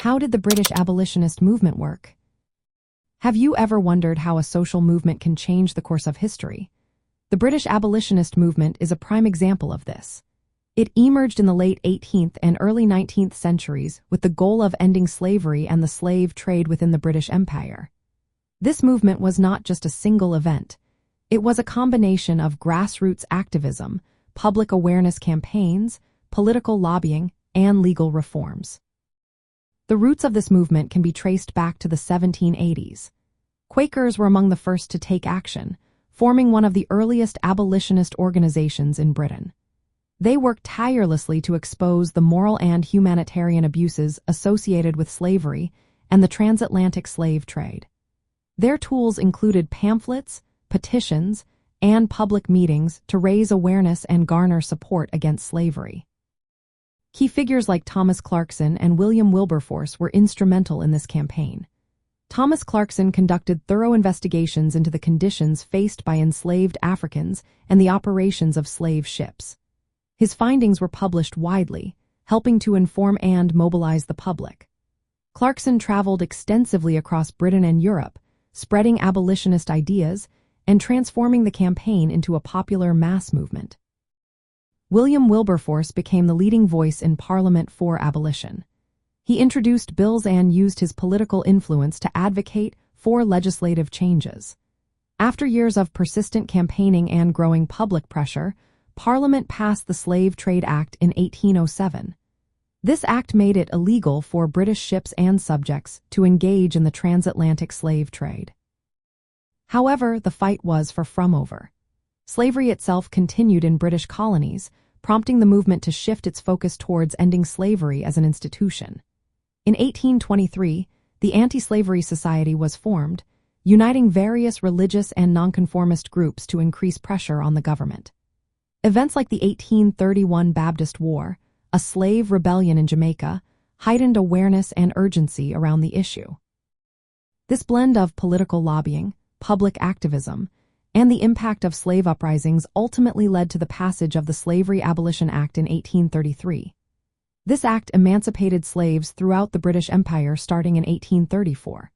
How did the British abolitionist movement work? Have you ever wondered how a social movement can change the course of history? The British abolitionist movement is a prime example of this. It emerged in the late 18th and early 19th centuries with the goal of ending slavery and the slave trade within the British Empire. This movement was not just a single event. It was a combination of grassroots activism, public awareness campaigns, political lobbying, and legal reforms. The roots of this movement can be traced back to the 1780s. Quakers were among the first to take action, forming one of the earliest abolitionist organizations in Britain. They worked tirelessly to expose the moral and humanitarian abuses associated with slavery and the transatlantic slave trade. Their tools included pamphlets, petitions, and public meetings to raise awareness and garner support against slavery. Key figures like Thomas Clarkson and William Wilberforce were instrumental in this campaign. Thomas Clarkson conducted thorough investigations into the conditions faced by enslaved Africans and the operations of slave ships. His findings were published widely, helping to inform and mobilize the public. Clarkson traveled extensively across Britain and Europe, spreading abolitionist ideas and transforming the campaign into a popular mass movement. William Wilberforce became the leading voice in Parliament for abolition. He introduced bills and used his political influence to advocate for legislative changes. After years of persistent campaigning and growing public pressure, Parliament passed the Slave Trade Act in 1807. This act made it illegal for British ships and subjects to engage in the transatlantic slave trade. However, the fight was far from over. Slavery itself continued in British colonies, prompting the movement to shift its focus towards ending slavery as an institution. In 1823, the Anti-Slavery Society was formed, uniting various religious and nonconformist groups to increase pressure on the government. Events like the 1831 Baptist War, a slave rebellion in Jamaica, heightened awareness and urgency around the issue. This blend of political lobbying, public activism, and the impact of slave uprisings ultimately led to the passage of the Slavery Abolition Act in 1833. This act emancipated slaves throughout the British Empire starting in 1834.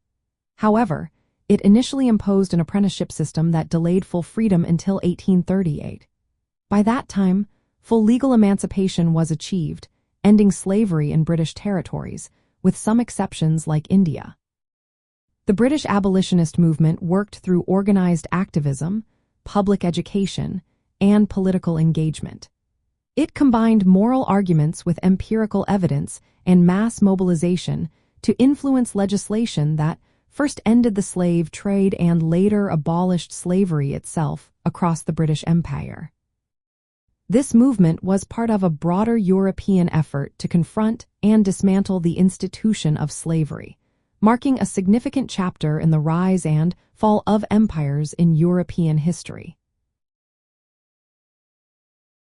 However, it initially imposed an apprenticeship system that delayed full freedom until 1838. By that time, full legal emancipation was achieved, ending slavery in British territories, with some exceptions like India. The British abolitionist movement worked through organized activism, public education, and political engagement. It combined moral arguments with empirical evidence and mass mobilization to influence legislation that first ended the slave trade and later abolished slavery itself across the British Empire. This movement was part of a broader European effort to confront and dismantle the institution of slavery, marking a significant chapter in the rise and fall of empires in European history.